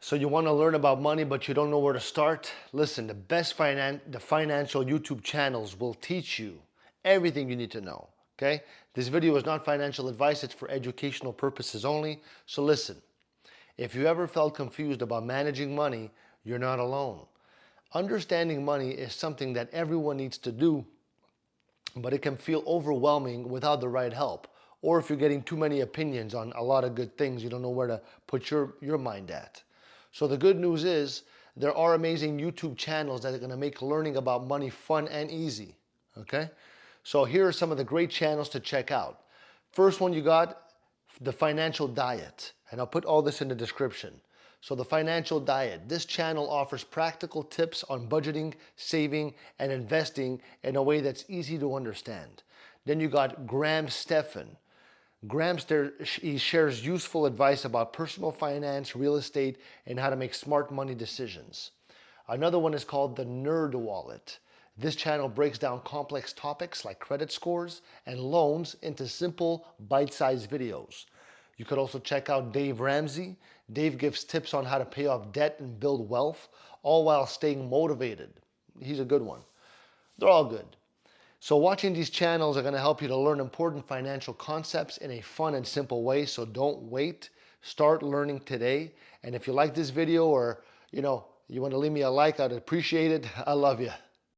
So you want to learn about money, but you don't know where to start? Listen, the financial YouTube channels will teach you everything you need to know. Okay? This video is not financial advice, it's for educational purposes only. So listen, if you ever felt confused about managing money, you're not alone. Understanding money is something that everyone needs to do, but it can feel overwhelming without the right help. Or if you're getting too many opinions on a lot of good things, you don't know where to put your mind at. So the good news is there are amazing YouTube channels that are going to make learning about money fun and easy. Okay? So here are some of the great channels to check out. First one you got, The Financial Diet. And I'll put all this in the description. So The Financial Diet. This channel offers practical tips on budgeting, saving, and investing in a way that's easy to understand. Then you got Stephan. He shares useful advice about personal finance, real estate, and how to make smart money decisions. Another one is called the NerdWallet. This channel breaks down complex topics like credit scores and loans into simple, bite-sized videos. You could also check out Dave Ramsey. Dave gives tips on how to pay off debt and build wealth, all while staying motivated. He's a good one. They're all good. So watching these channels are going to help you to learn important financial concepts in a fun and simple way. So don't wait. Start learning today. And if you like this video or, you want to leave me a like, I'd appreciate it. I love you.